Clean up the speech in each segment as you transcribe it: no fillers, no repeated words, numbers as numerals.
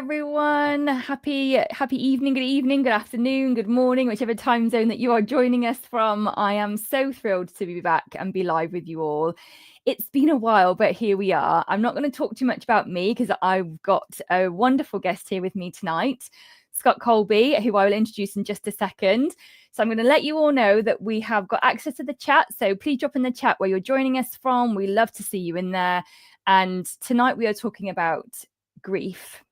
everyone. Happy evening, good evening, good afternoon, good morning, whichever time zone that you are joining us from. I am so thrilled to be back and be live with you all. It's been a while, but here we are. I'm not going to talk too much about me because I've got a wonderful guest here with me tonight, Scott Colby, who I will introduce in just a second. So I'm going to let you all know that we have got access to the chat. So please drop in the chat where you're joining us from. We love to see you in there. And tonight we are talking about grief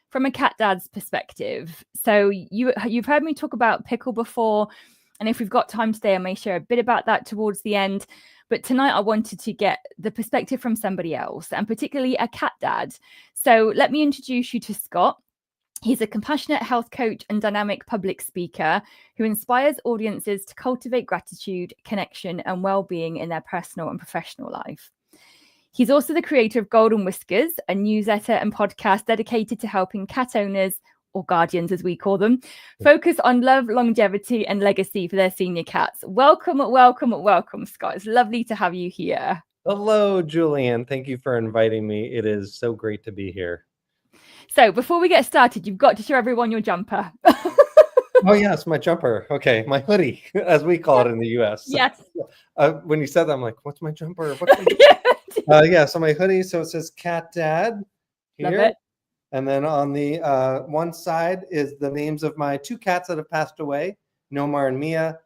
from a cat dad's perspective. So you've heard me talk about pickle before, and if we've got time today, I may share a bit about that towards the end. But tonight I wanted to get the perspective from somebody else, and particularly a cat dad. So let me introduce you to Scott. He's a compassionate health coach and dynamic public speaker who inspires audiences to cultivate gratitude, connection, and well-being in their personal and professional life. He's also the creator of Golden Whiskers, a newsletter and podcast dedicated to helping cat owners, or guardians as we call them, focus on love, longevity, and legacy for their senior cats. Welcome, Scott. It's lovely to have you here. Hello, Julianne. Thank you for inviting me. It is so great to be here. So before we get started, you've got to show everyone your jumper. Oh, yes, my jumper. Okay, my hoodie, as we call it in the U.S. Yes. When you said that, I'm like, what's my jumper? So my hoodie, so it says Cat Dad here. Love it. And then on the one side is the names of my two cats that have passed away, Nomar and Mia.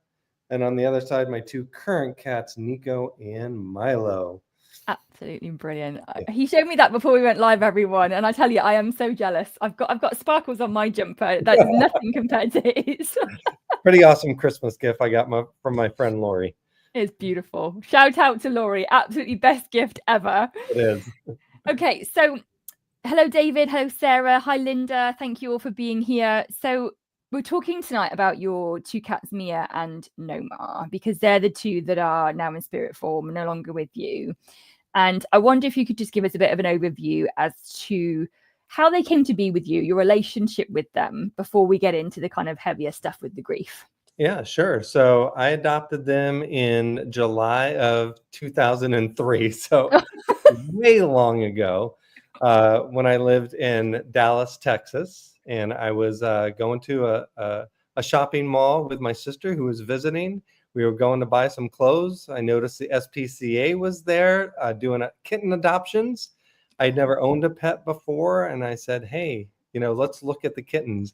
And on the other side, my two current cats, Nico and Milo. Absolutely brilliant. He showed me that before we went live, everyone, and I tell you, I am so jealous. I've got sparkles on my jumper. That is nothing compared to his. Pretty awesome Christmas gift I got from my friend Lori. It's beautiful. Shout out to Lori. Absolutely best gift ever. It is. Okay, so hello, David. Hello, Sarah. Hi, Linda. Thank you all for being here. So we're talking tonight about your two cats, Mia and Nomar, because they're the two that are now in spirit form, no longer with you. And I wonder if you could just give us a bit of an overview as to how they came to be with you, your relationship with them, before we get into the kind of heavier stuff with the grief. Yeah, sure. So I adopted them in July of 2003. So way long ago, when I lived in Dallas, Texas, and I was going to a shopping mall with my sister who was visiting. We were going to buy some clothes. I noticed the SPCA was there doing kitten adoptions. I'd never owned a pet before. And I said, hey, let's look at the kittens.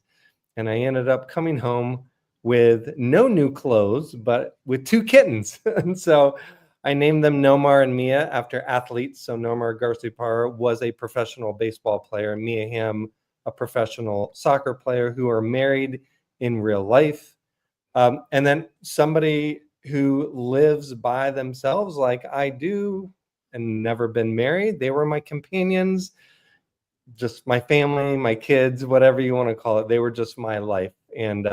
And I ended up coming home with no new clothes, but with two kittens. And so I named them Nomar and Mia after athletes. So Nomar Garciparra was a professional baseball player, and Mia Hamm, a professional soccer player, who are married in real life. And then somebody who lives by themselves like I do and never been married. They were my companions, just my family, my kids, whatever you want to call it. They were just my life. And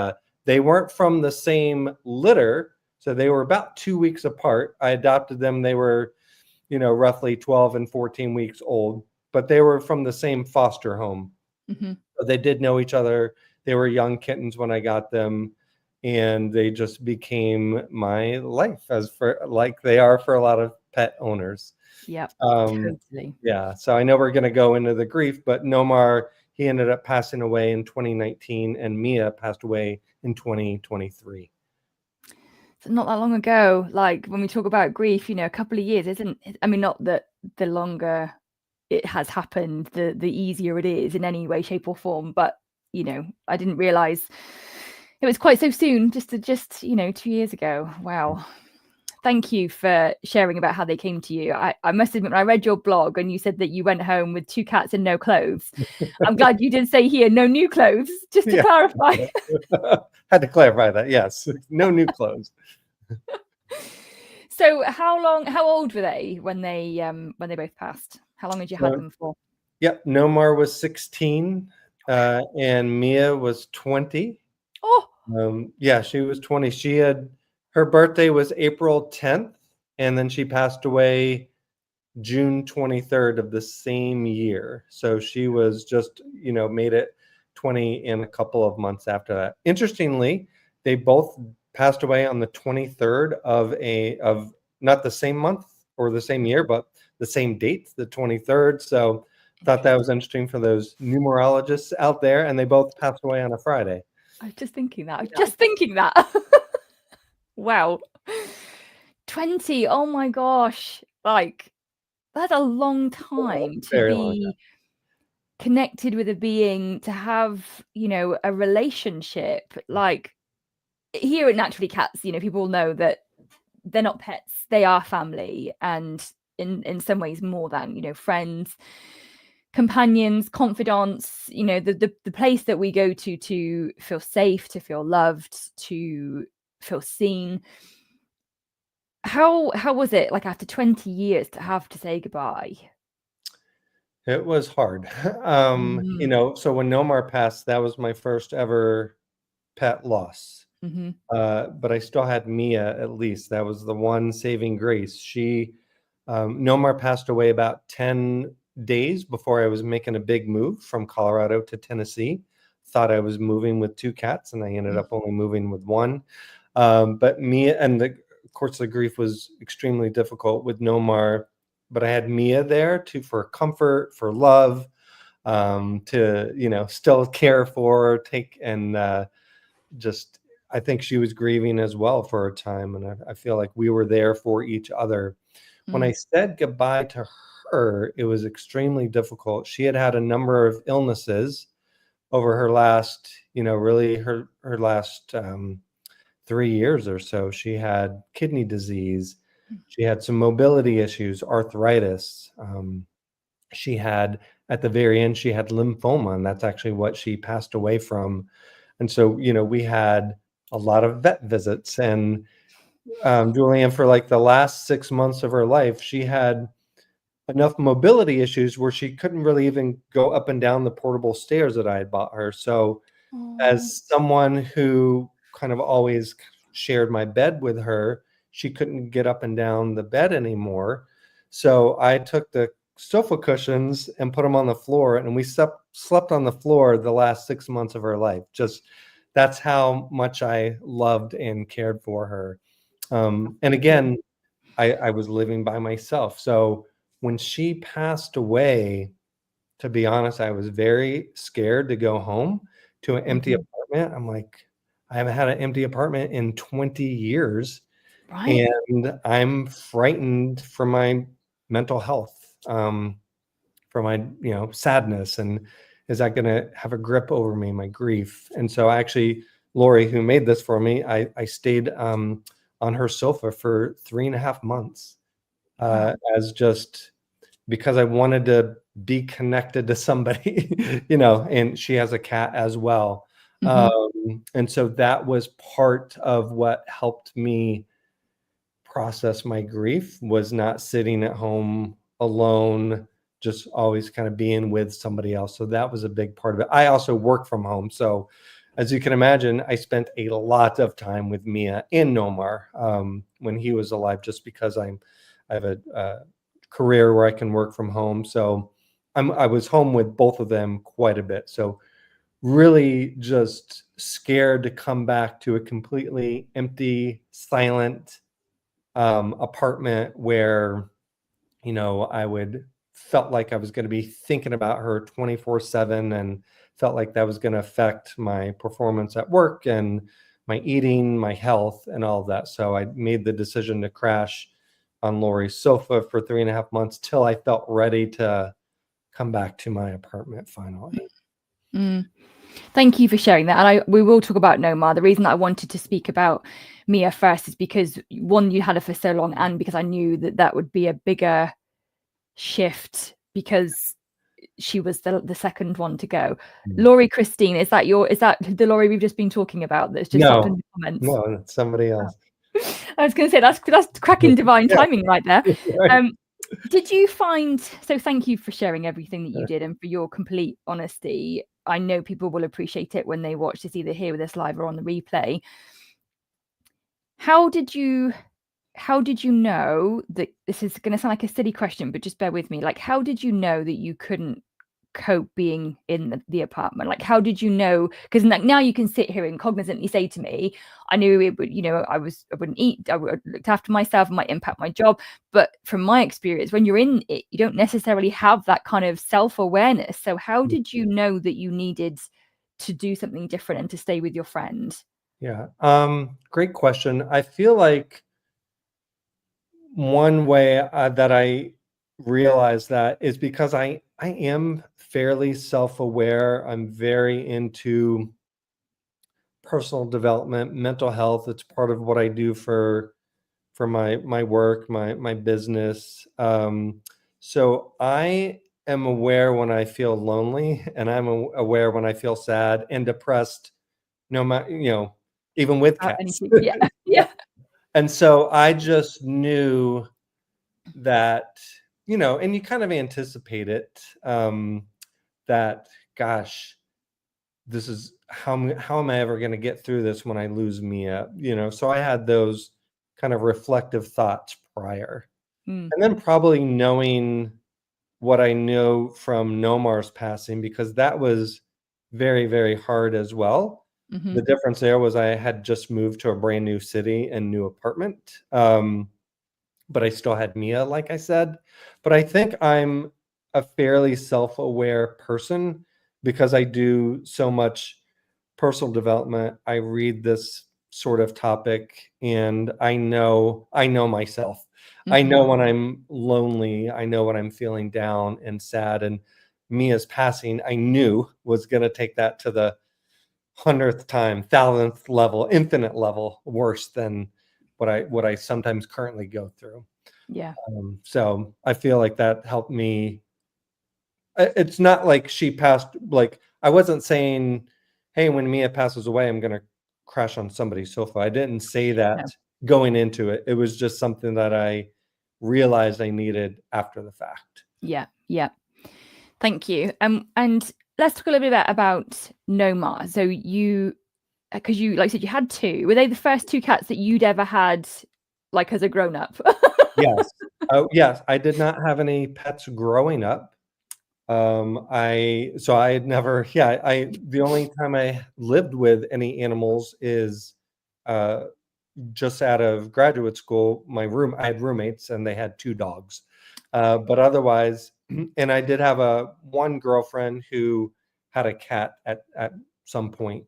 they weren't from the same litter. So they were about 2 weeks apart. I adopted them. They were, roughly 12 and 14 weeks old, but they were from the same foster home. Mm-hmm. So they did know each other. They were young kittens when I got them. And they just became my life, like they are for a lot of pet owners. Yeah, totally. Yeah. So I know we're going to go into the grief, but Nomar, he ended up passing away in 2019, and Mia passed away in 2023. So not that long ago. Like when we talk about grief, a couple of years isn't. I mean, not that the longer it has happened, the easier it is in any way, shape, or form. But I didn't realize it was quite so soon, just 2 years ago. Wow. Thank you for sharing about how they came to you. I must admit, when I read your blog and you said that you went home with two cats and no clothes, I'm glad you did say here, no new clothes, just to clarify. Had to clarify that. Yes. No new clothes. So how old were they when they both passed? How long had you had them for? Yep. Nomar was 16 and Mia was 20. Oh, she was 20. Her birthday was April 10th, and then she passed away June 23rd of the same year. So she was just, made it 20 in a couple of months after that. Interestingly, they both passed away on the 23rd of not the same month or the same year, but the same date, the 23rd. So thought that was interesting for those numerologists out there, and they both passed away on a Friday. I was just thinking that. I was just thinking that. Wow. 20. Oh my gosh. Like, that's a long time to Very long be connected with a being, to have, you know, a relationship. Like, here at Naturally Cats, you know, people know that they're not pets, they are family, and in some ways more than, you know, friends, companions, confidants, you know, the place that we go to feel safe, to feel loved, to feel seen. How was it, like, after 20 years to have to say goodbye? It was hard. You Mm. know, so when Nomar passed, that was my first ever pet loss. Mhm. But I still had Mia, at least. That was the one saving grace. Nomar passed away about 10 days before I was making a big move from Colorado to Tennessee. Thought I was moving with 2 cats, and I ended up only moving with 1. But Mia, and of course, the grief was extremely difficult with Nomar, but I had Mia there for comfort, for love, to, you know, still care for, take, and just, I think she was grieving as well for a time, and I feel like we were there for each other. When I said goodbye to her, it was extremely difficult. She had had a number of illnesses over her last, you know, really her last 3 years or so. She had kidney disease. She had some mobility issues, arthritis. She had, at the very end, she had lymphoma, and that's actually what she passed away from. And so, you know, we had a lot of vet visits, and Julianne, for like the last 6 months of her life, she had enough mobility issues where she couldn't really even go up and down the portable stairs that I had bought her. So, Oh. as someone who kind of always shared my bed with her, she couldn't get up and down the bed anymore. So I took the sofa cushions and put them on the floor, and we slept on the floor the last 6 months of her life. Just, that's how much I loved and cared for her. And again, I was living by myself. So when she passed away, to be honest, I was very scared to go home to an empty apartment. I'm like, I haven't had an empty apartment in 20 years, Right. and I'm frightened for my mental health, for my, you know, sadness, and is that going to have a grip over me, my grief? And so actually, Lori, who made this for me, I stayed on her sofa for 3.5 months, Wow. as just because I wanted to be connected to somebody, you know, and she has a cat as well. And so that was part of what helped me process my grief, was not sitting at home alone, just always kind of being with somebody else. So that was a big part of it. I also work from home. So as you can imagine, I spent a lot of time with Mia and Nomar, when he was alive, just because I have a career where I can work from home. So I was home with both of them quite a bit. So really just scared to come back to a completely empty, silent apartment where, you know, I would felt like I was going to be thinking about her 24/7, and felt like that was going to affect my performance at work and my eating, my health, and all of that. So I made the decision to crash on Lori's sofa for 3.5 months till I felt ready to come back to my apartment finally. Thank you for sharing that. And we will talk about Nomar. The reason that I wanted to speak about Mia first is because, one, you had her for so long, and because I knew that that would be a bigger shift because she was the second one to go. Laurie Christine, is that the Laurie we've just been talking about that's just popped in the comments? No, that's somebody else. I was going to say that's cracking divine timing right there. Right. Did you find, so thank you for sharing everything that you did and for your complete honesty. I know people will appreciate it when they watch this, either here with us live or on the replay. How did you know that, this is going to sound like a silly question, but just bear with me. Like, how did you know that you couldn't cope being in the apartment? Like, how did you know? Because like now you can sit here and cognizantly say to me, I knew it would, I wouldn't eat, I looked after myself, it might impact my job. But from my experience, when you're in it, you don't necessarily have that kind of self-awareness. So how did you know that you needed to do something different and to stay with your friend? Yeah. Great question. I feel like one way that I realize that is because I am fairly self-aware. I'm very into personal development, mental health. It's part of what I do for my work, my business. So I am aware when I feel lonely, and I'm aware when I feel sad and depressed. No matter, even with cats. Anything? Yeah. Yeah. And so I just knew that, and you kind of anticipate it, that, gosh, this is how am I ever going to get through this when I lose Mia? So I had those kind of reflective thoughts prior. Mm. And then probably knowing what I know from Nomar's passing, because that was very, very hard as well. Mm-hmm. The difference there was I had just moved to a brand new city and new apartment. But I still had Mia, like I said. But I think I'm a fairly self-aware person because I do so much personal development. I read this sort of topic, and I know myself. I know when I'm lonely. I know when I'm feeling down and sad. And Mia's passing, I knew was going to take that to the 100th time, 1,000th level, infinite level worse than what I sometimes currently go through. Yeah. So I feel like that helped me. It's not like she passed, like I wasn't saying, hey, when Mia passes away, I'm going to crash on somebody's sofa. I didn't say that No. going into it. It was just something that I realized I needed after the fact. Yeah. Yeah. Thank you. And let's talk a little bit about Nomar. So you, because you, like I said, you had two. Were they the first two cats that you'd ever had, like as a grown up? Yes. Oh, yes. I did not have any pets growing up. I had never, the only time I lived with any animals is just out of graduate school. I had roommates and they had two dogs. But otherwise, and I did have one girlfriend who had a cat at some point.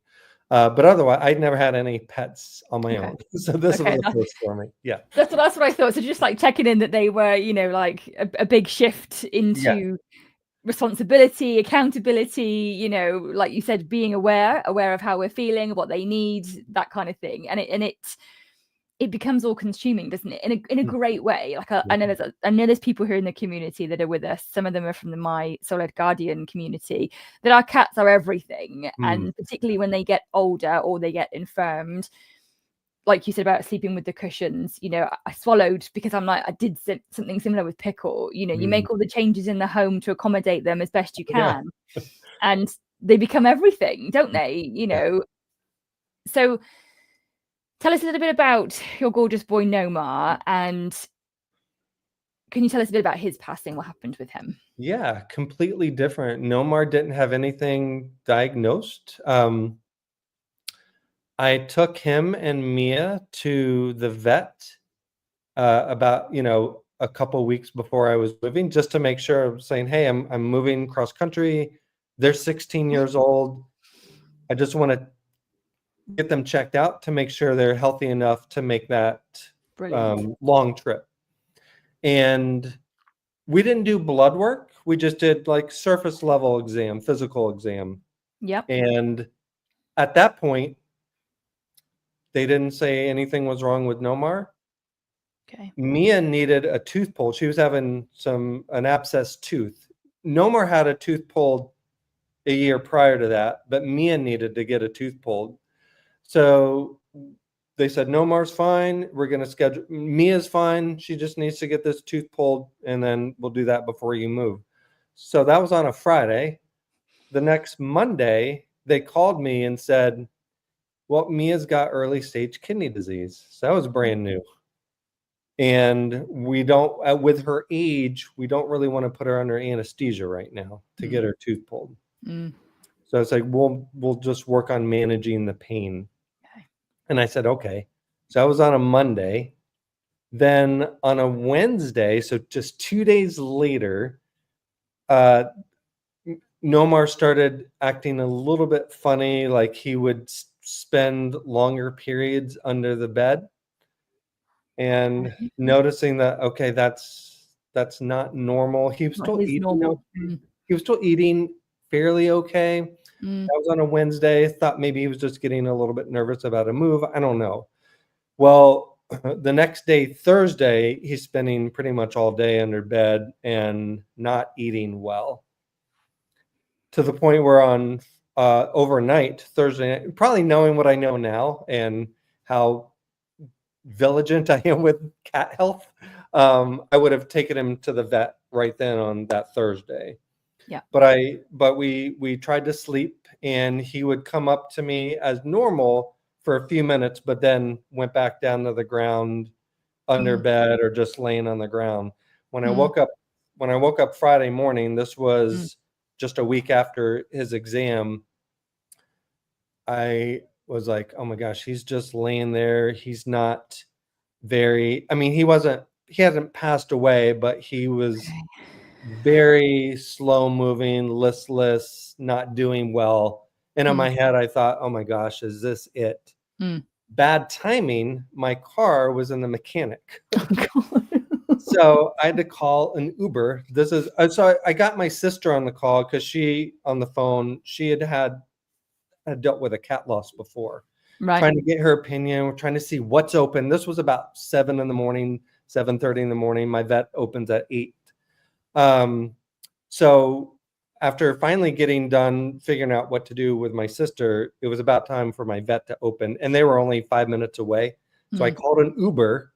But otherwise, I'd never had any pets on my own. So this was the first for me. Yeah. That's what I thought. So just like checking in that they were, like a big shift Yeah. into responsibility, accountability, like you said, being aware of how we're feeling, what they need, that kind of thing. And it becomes all consuming, doesn't it? In a great way. Like I know there's people here in the community that are with us. Some of them are from the My Solid Guardian community, that our cats are everything. And particularly when they get older or they get infirmed, like you said about sleeping with the cushions, I swallowed because I'm like, I did something similar with Pickle. You make all the changes in the home to accommodate them as best you can. Yeah. And they become everything, don't they? So tell us a little bit about your gorgeous boy Nomar, and can you tell us a bit about his passing? What happened with him? Yeah, completely different. Nomar didn't have anything diagnosed. I took him and Mia to the vet about a couple weeks before I was moving, just to make sure. I'm saying, hey, I'm moving cross country. They're 16 years old. I just want to get them checked out to make sure they're healthy enough to make that long trip. And we didn't do blood work. We just did like surface level exam, physical exam. Yep. And at that point, they didn't say anything was wrong with Nomar. Okay. Mia needed a tooth pulled. She was having an abscess tooth. Nomar had a tooth pulled a year prior to that, but Mia needed to get a tooth pulled. So they said, Nomar's fine. We're going to schedule. Mia's fine. She just needs to get this tooth pulled, and then we'll do that before you move. So that was on a Friday. The next Monday, they called me and said, well, Mia's got early stage kidney disease. So that was brand new. And we don't, with her age, we don't really want to put her under anesthesia right now to get her tooth pulled. So it's like, we'll just work on managing the pain. Okay. And I said, okay. So that was on a Monday. Then on a Wednesday, so just 2 days later, Nomar started acting a little bit funny, like he would spend longer periods under the bed, and noticing that, okay, that's not normal. He was Not still his eating. normal. He was still eating fairly okay. That was on a Wednesday. Thought maybe he was just getting a little bit nervous about a move. I don't know. Well, the next day, Thursday, he's spending pretty much all day under bed and not eating well, to the point where on overnight, Thursday night, probably knowing what I know now and how vigilant I am with cat health, I would have taken him to the vet right then on that Thursday. Yeah. But we tried to sleep, and he would come up to me as normal for a few minutes, but then went back down to the ground under bed or just laying on the ground. When I woke up Friday morning, this was just a week after his exam, I was like, oh my gosh, he's just laying there. He's not very, I mean, he hasn't passed away, but he was very slow moving, listless, not doing well. And in my head, I thought, oh my gosh, is this it? Bad timing. My car was in the mechanic. So I had to call an Uber. So I got my sister on the call because on the phone, she had dealt with a cat loss before. Right. Trying to get her opinion. We're trying to see what's open. This was about 7 in the morning, 7:30 in the morning. My vet opens at 8. So after finally getting done figuring out what to do with my sister, it was about time for my vet to open, and they were only 5 minutes away. So I called an Uber.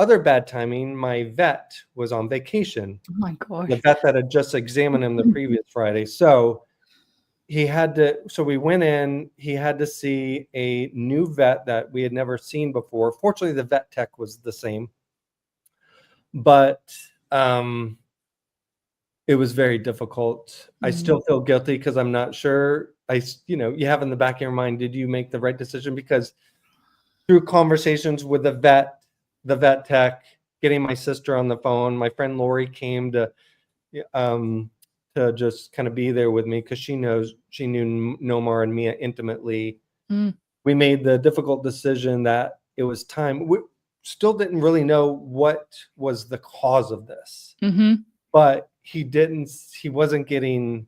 Other bad timing, my vet was on vacation. Oh my gosh. The vet that had just examined him the previous Friday. So we went in, he had to see a new vet that we had never seen before. Fortunately, the vet tech was the same. But it was very difficult. I still feel guilty because I'm not sure. You have in the back of your mind, did you make the right decision? Because through conversations with the vet tech, getting my sister on the phone, my friend Lori came to just kind of be there with me because she knew Nomar and Mia intimately. We made the difficult decision that it was time. We still didn't really know what was the cause of this, but he wasn't getting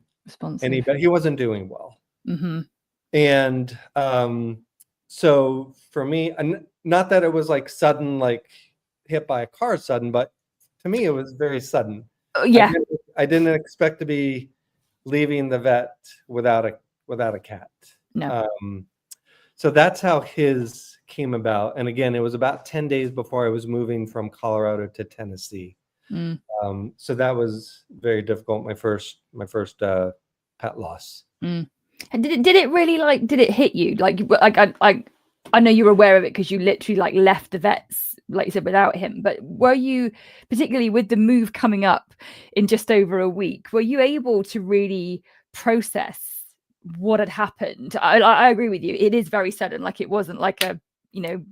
any better. He wasn't doing well. And so for me, not that it was like sudden, like hit by a car sudden, but to me it was very sudden. Yeah. I didn't expect to be leaving the vet without a cat. No. So that's how his came about. And again, it was about 10 days before I was moving from Colorado to Tennessee. So that was very difficult. My first pet loss. And did it really did it hit you? I know you're aware of it because you literally left the vets, like you said, without him. But were you, particularly with the move coming up in just over a week, were you able to really process what had happened? I agree with you. It is very sudden. Like it wasn't like a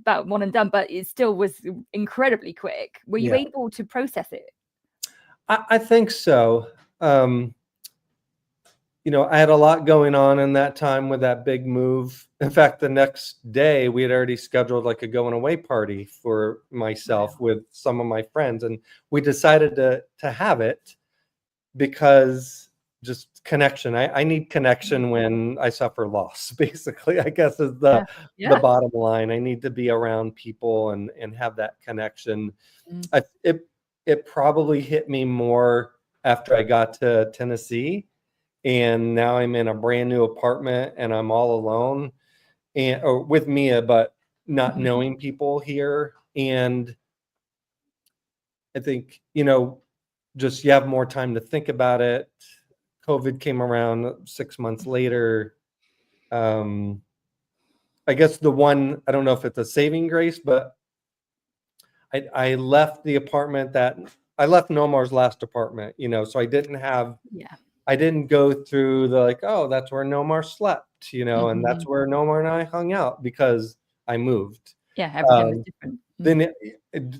about one and done, but it still was incredibly quick. Were you able to process it? I think so. I had a lot going on in that time with that big move. In fact, the next day we had already scheduled like a going away party for myself with some of my friends. And we decided to have it because just connection. I need connection when I suffer loss, basically, I guess is the bottom line. I need to be around people and have that connection. It probably hit me more after I got to Tennessee. And now I'm in a brand new apartment and I'm all alone or with Mia, but not knowing people here. And I think, just you have more time to think about it. COVID came around 6 months later. I guess I don't know if it's a saving grace, but I left the apartment I left Nomar's last apartment, so I didn't go through the like, oh, that's where Nomar slept, and that's where Nomar and I hung out because I moved. Yeah, everything was different. Then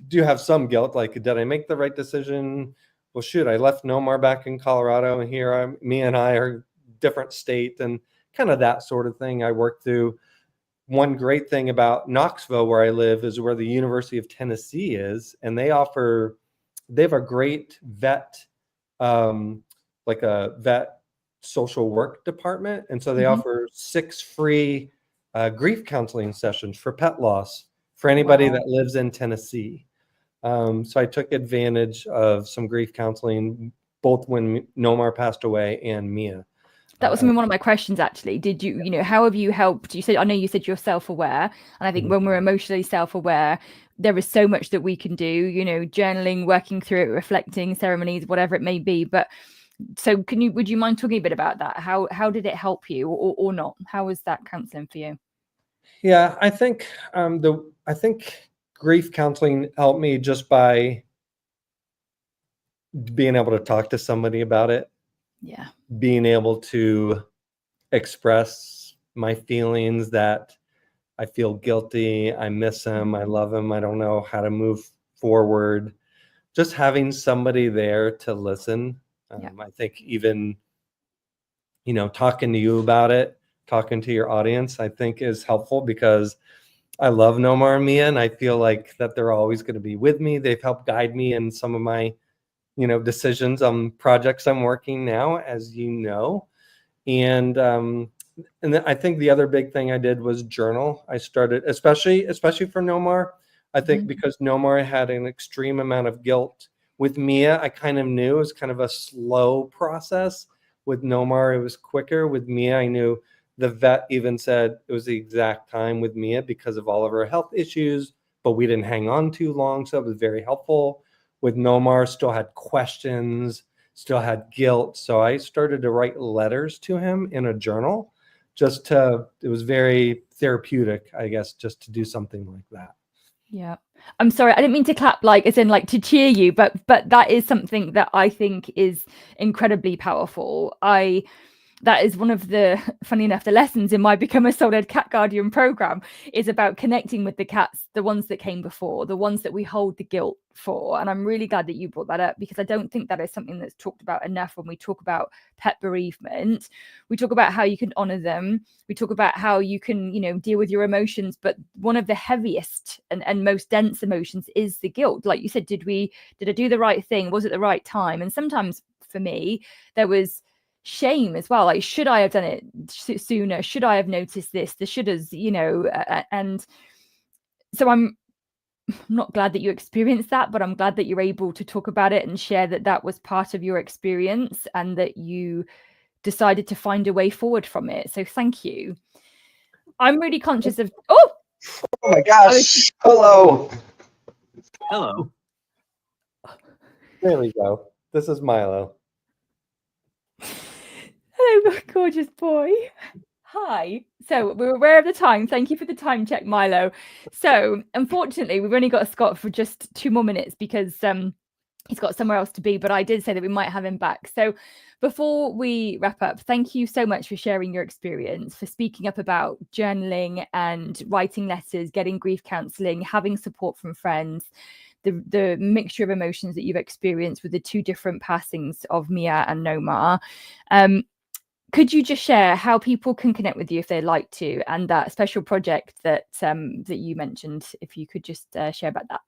do you have some guilt? Like, did I make the right decision? Well, shoot, I left Nomar back in Colorado, and here me and I are different state, and kind of that sort of thing I worked through. One great thing about Knoxville, where I live, is where the University of Tennessee is, and they have a great vet, like a vet social work department, and so they offer 6 free grief counseling sessions for pet loss for anybody that lives in Tennessee. So I took advantage of some grief counseling, both when Nomar passed away and Mia. That was one of my questions, actually. Did you, how have you helped? I know you said you're self-aware, and I think when we're emotionally self-aware, there is so much that we can do, journaling, working through it, reflecting, ceremonies, whatever it may be. But so would you mind talking a bit about that? How did it help you or not? How was that counseling for you? Yeah, I think grief counseling helped me just by being able to talk to somebody about it. Yeah. Being able to express my feelings that I feel guilty, I miss him, I love him, I don't know how to move forward. Just having somebody there to listen. I think even, talking to you about it, talking to your audience, I think is helpful because I love Nomar and Mia, and I feel like that they're always going to be with me. They've helped guide me in some of my, decisions on projects I'm working now, as you know. And then I think the other big thing I did was journal. I started, especially for Nomar, I think because Nomar had an extreme amount of guilt. With Mia, I kind of knew it was kind of a slow process. With Nomar, it was quicker. With Mia, I knew the vet even said it was the exact time with Mia because of all of her health issues, but we didn't hang on too long, so it was very helpful. With Nomar, still had questions, still had guilt, so I started to write letters to him in a journal. It was very therapeutic, I guess, just to do something like that. Yeah, I'm sorry, I didn't mean to clap as in to cheer you, but that is something that I think is incredibly powerful. That is one of the, funny enough, the lessons in my Become a Solid Cat Guardian program is about connecting with the cats, the ones that came before, the ones that we hold the guilt for. And I'm really glad that you brought that up because I don't think that is something that's talked about enough when we talk about pet bereavement. We talk about how you can honor them. We talk about how you can, deal with your emotions. But one of the heaviest and most dense emotions is the guilt. Like you said, did I do the right thing? Was it the right time? And sometimes for me, there was shame as well, like should I have done it sooner, should I have noticed this, the shouldas, and so I'm not glad that you experienced that, but I'm glad that you're able to talk about it and share that was part of your experience and that you decided to find a way forward from it. So thank you. I'm really conscious of oh my gosh, hello there we go. This is Milo. Hello, gorgeous boy. Hi. So we're aware of the time. Thank you for the time check, Milo. So unfortunately, we've only got Scott for just 2 more minutes because he's got somewhere else to be, but I did say that we might have him back. So before we wrap up, thank you so much for sharing your experience, for speaking up about journaling and writing letters, getting grief counseling, having support from friends, the mixture of emotions that you've experienced with the 2 different passings of Mia and Nomar. Could you just share how people can connect with you if they'd like to, and that special project that you mentioned, if you could just share about that?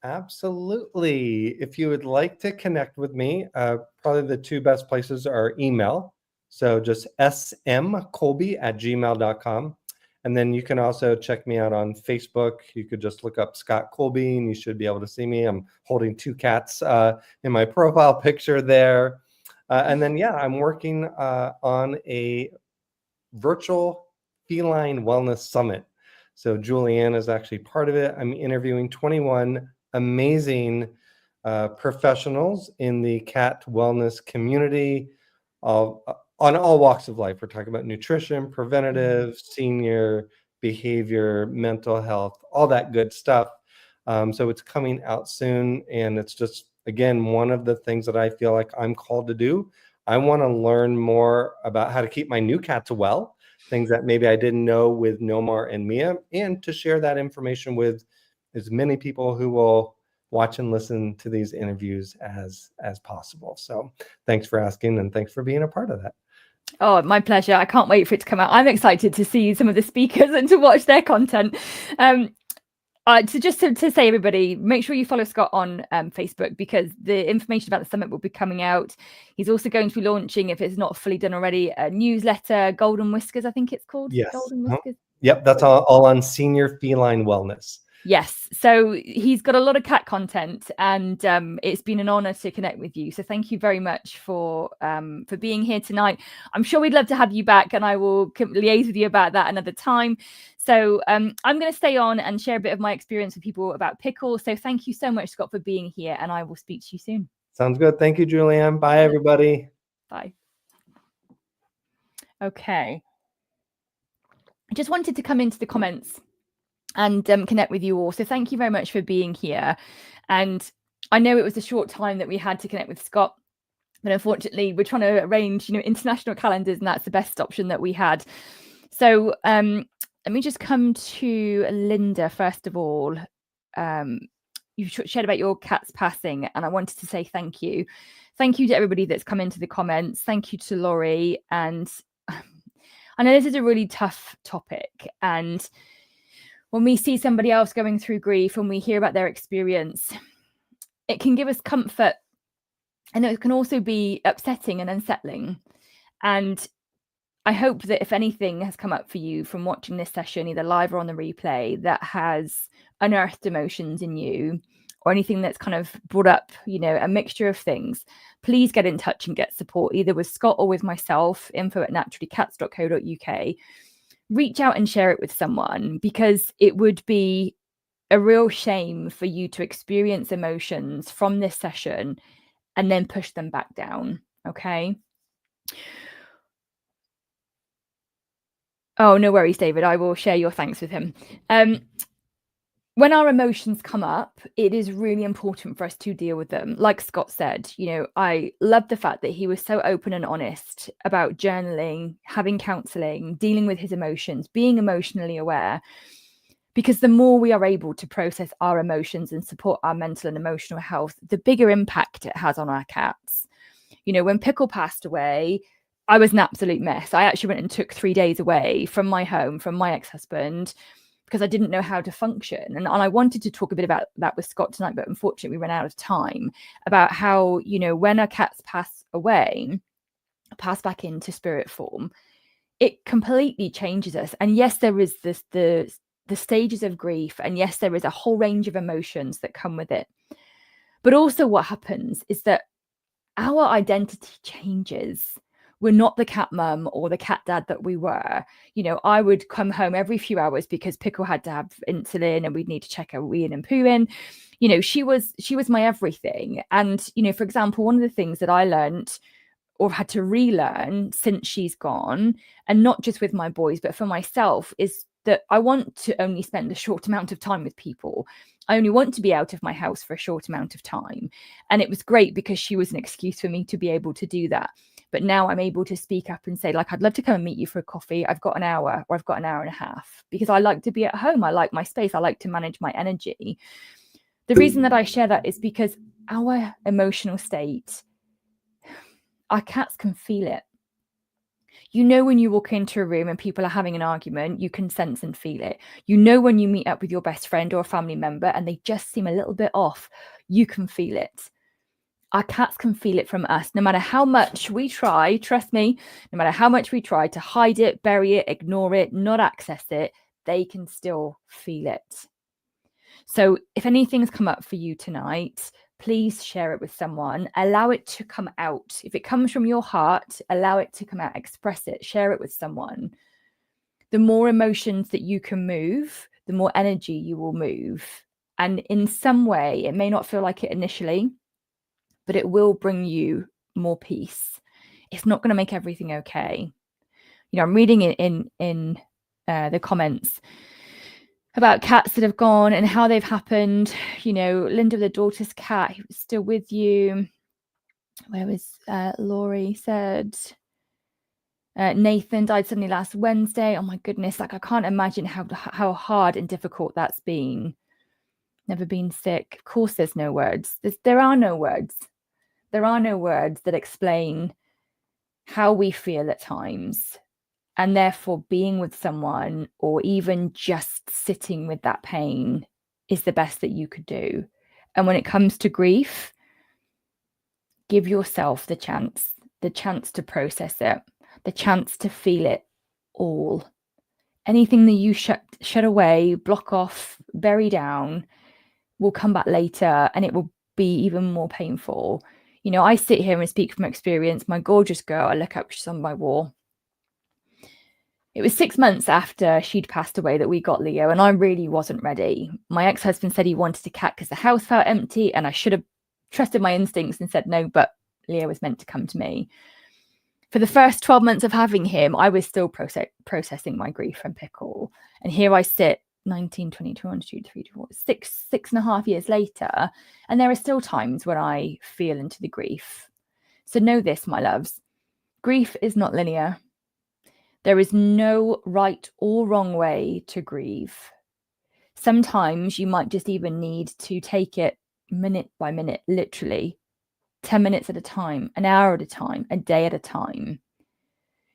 Absolutely. If you would like to connect with me, probably the 2 best places are email. So just smcolby@gmail.com. And then you can also check me out on Facebook. You could just look up Scott Colby and you should be able to see me. I'm holding 2 cats in my profile picture there. And then, I'm working on a virtual feline wellness summit. So Julianne is actually part of it. I'm interviewing 21 amazing professionals in the cat wellness community on all walks of life. We're talking about nutrition, preventative, senior, behavior, mental health, all that good stuff. So it's coming out soon, and it's just, again, one of the things that I feel like I'm called to do. I want to learn more about how to keep my new cats well, things that maybe I didn't know with Nomar and Mia, and to share that information with as many people who will watch and listen to these interviews as possible. So thanks for asking, and thanks for being a part of that. Oh, my pleasure. I can't wait for it to come out. I'm excited to see some of the speakers and to watch their content. So just to say, everybody, make sure you follow Scott on Facebook, because the information about the summit will be coming out. He's also going to be launching, if it's not fully done already, a newsletter, Golden Whiskers, I think it's called. Yes. Golden Whiskers. Yep, that's all on senior feline wellness. Yes, so he's got a lot of cat content, and it's been an honor to connect with you. So thank you very much for being here tonight. I'm sure we'd love to have you back, and I will liaise with you about that another time. So I'm going to stay on and share a bit of my experience with people about Pickle. So thank you so much, Scott, for being here, and I will speak to you soon. Sounds good. Thank you, Julianne. Bye, everybody. Bye. Okay. I just wanted to come into the comments and connect with you all. So thank you very much for being here. And I know it was a short time that we had to connect with Scott, but unfortunately we're trying to arrange, international calendars, and that's the best option that we had. So let me just come to Linda first of all. You shared about your cat's passing, and I wanted to say thank you. Thank you to everybody that's come into the comments. Thank you to Laurie. And I know this is a really tough topic, and when we see somebody else going through grief and we hear about their experience, it can give us comfort, and it can also be upsetting and unsettling. And I hope that if anything has come up for you from watching this session, either live or on the replay, that has unearthed emotions in you, or anything that's kind of brought up, a mixture of things, please get in touch and get support, either with Scott or with myself, info@naturallycats.co.uk. Reach out and share it with someone, because it would be a real shame for you to experience emotions from this session and then push them back down. Okay. Oh, no worries, David. I will share your thanks with him. When our emotions come up, it is really important for us to deal with them. Like Scott said, I love the fact that he was so open and honest about journaling, having counseling, dealing with his emotions, being emotionally aware, because the more we are able to process our emotions and support our mental and emotional health, the bigger impact it has on our cats. When Pickle passed away, I was an absolute mess. I actually went and took 3 days away from my home, from my ex-husband, because I didn't know how to function. And I wanted to talk a bit about that with Scott tonight, but unfortunately we ran out of time, about how, when our cats pass away, pass back into spirit form, it completely changes us. And yes, there is the stages of grief, and yes, there is a whole range of emotions that come with it. But also what happens is that our identity changes. We're not the cat mum or the cat dad that we were. I would come home every few hours because Pickle had to have insulin, and we'd need to check her weeing and pooing. She was my everything. And, for example, one of the things that I learned, or had to relearn since she's gone, and not just with my boys, but for myself, is that I want to only spend a short amount of time with people. I only want to be out of my house for a short amount of time. And it was great because she was an excuse for me to be able to do that. But now I'm able to speak up and say, I'd love to come and meet you for a coffee. I've got an hour, or I've got an hour and a half, because I like to be at home. I like my space. I like to manage my energy. The reason that I share that is because our emotional state, our cats can feel it. When you walk into a room and people are having an argument, you can sense and feel it. When you meet up with your best friend or a family member and they just seem a little bit off, you can feel it. Our cats can feel it from us, no matter how much we try. Trust me, no matter how much we try to hide it, bury it, ignore it, not access it, they can still feel it. So if anything's come up for you tonight, please share it with someone. Allow it to come out. If it comes from your heart, allow it to come out, express it, share it with someone. The more emotions that you can move, the more energy you will move. And in some way, it may not feel like it initially, but it will bring you more peace. It's not going to make everything okay. I'm reading it in the comments. about cats that have gone and how they've happened. You know, Linda, the daughter's cat, who was still with you. Where was Laurie said, Nathan died suddenly last Wednesday. Oh my goodness, like I can't imagine how hard and difficult that's been. Never been sick. Of course, there's no words. There are no words. There are no words that explain how we feel at times. And therefore, being with someone or even just sitting with that pain is the best that you could do. And when it comes to grief, give yourself the chance to process it, the chance to feel it all. Anything that you shut away, block off, bury down will come back later, and it will be even more painful. You know, I sit here and speak from experience. My gorgeous girl, I look up, she's on my wall. It was 6 months after she'd passed away that we got Leo, and I really wasn't ready. My ex-husband said he wanted a cat because the house felt empty, and I should have trusted my instincts and said no, but Leo was meant to come to me. For the first 12 months of having him, I was still processing my grief and pickle. And here I sit, 19, 20, 21, 22, 23, 24, 6.5 years later, and there are still times when I feel into the grief. So know this, my loves, grief is not linear. There is no right or wrong way to grieve. Sometimes you might just even need to take it minute by minute, literally 10 minutes at a time, an hour at a time, a day at a time.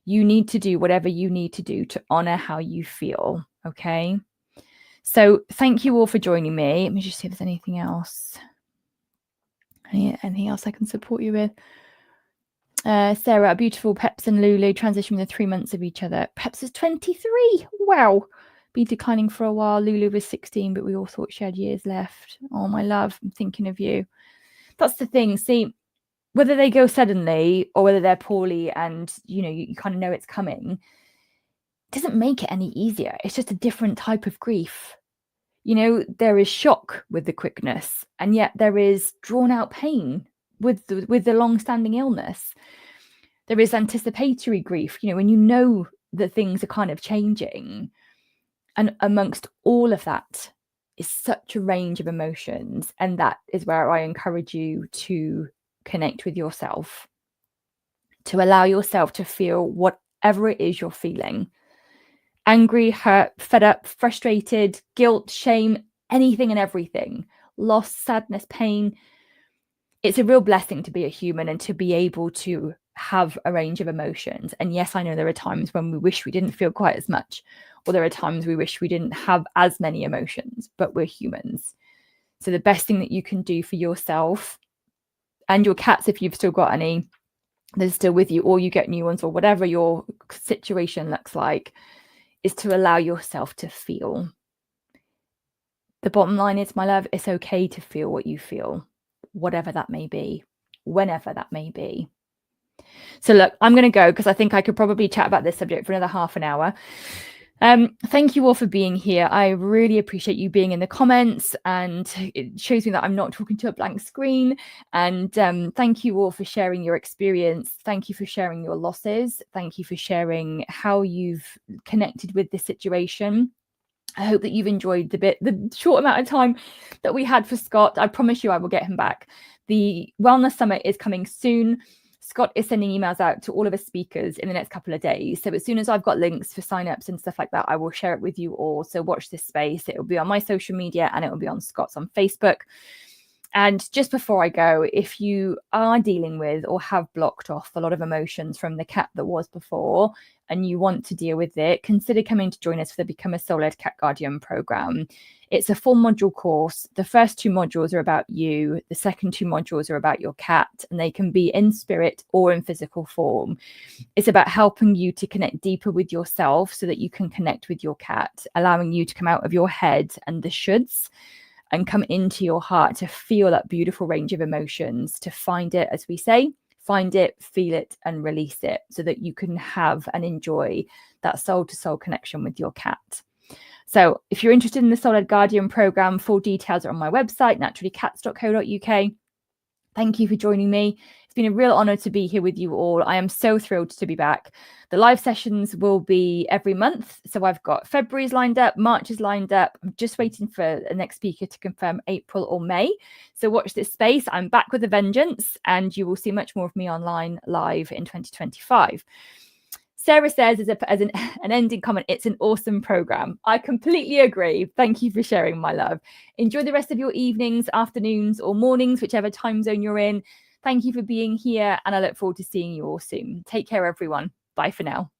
You need to do whatever you need to do to honor how you feel. Okay. So thank you all for joining me. Let me just see if there's anything else. Anything else I can support you with? Sarah, beautiful Peps and Lulu transition within 3 months of each other. Peps is 23. Wow. Been declining for a while. Lulu was 16, but we all thought she had years left. Oh, my love, I'm thinking of you. That's the thing. See, whether they go suddenly or whether they're poorly and, you know, you kind of know it's coming, doesn't make it any easier. It's just a different type of grief. You know, there is shock with the quickness, and yet there is drawn out pain with the long-standing illness. There is anticipatory grief, you know, when you know that things are kind of changing. And amongst all of that is such a range of emotions. And that is where I encourage you to connect with yourself, to allow yourself to feel whatever it is you're feeling. Angry, hurt, fed up, frustrated, guilt, shame, anything and everything. Loss, sadness, pain. It's a real blessing to be a human and to be able to have a range of emotions. And yes, I know there are times when we wish we didn't feel quite as much, or there are times we wish we didn't have as many emotions, but we're humans. So the best thing that you can do for yourself and your cats, if you've still got any, they're still with you, or you get new ones, or whatever your situation looks like, is to allow yourself to feel. The bottom line is, my love, it's okay to feel what you feel, whatever that may be, whenever that may be. So look, I'm going to go because I think I could probably chat about this subject for another half an hour. Thank you all for being here. I really appreciate you being in the comments, and it shows me that I'm not talking to a blank screen. And thank you all for sharing your experience. Thank you for sharing your losses. Thank you for sharing how you've connected with this situation. I hope that you've enjoyed the short amount of time that we had for Scott. I promise you I will get him back. The Wellness Summit is coming soon. Scott is sending emails out to all of his speakers in the next couple of days. So as soon as I've got links for signups and stuff like that, I will share it with you all. So watch this space. It will be on my social media and it will be on Scott's on Facebook. And just before I go, if you are dealing with or have blocked off a lot of emotions from the cat that was before, and you want to deal with it, consider coming to join us for the Become a Soul-Led Cat Guardian program. It's a 4-module course. The first 2 modules are about you. The second 2 modules are about your cat, and they can be in spirit or in physical form. It's about helping you to connect deeper with yourself so that you can connect with your cat, allowing you to come out of your head and the shoulds and come into your heart to feel that beautiful range of emotions, to find it, as we say, find it, feel it, and release it so that you can have and enjoy that soul-to-soul connection with your cat. So if you're interested in the Soul-Led Guardian program, full details are on my website, naturallycats.co.uk. Thank you for joining me. It's been a real honor to be here with you all. I am so thrilled to be back. The live sessions will be every month. So I've got February's lined up, March is lined up. I'm just waiting for the next speaker to confirm April or May. So watch this space. I'm back with a vengeance, and you will see much more of me online live in 2025. Sarah says as an ending comment, it's an awesome program. I completely agree. Thank you for sharing, my love. Enjoy the rest of your evenings, afternoons, or mornings, whichever time zone you're in. Thank you for being here, and I look forward to seeing you all soon. Take care, everyone. Bye for now.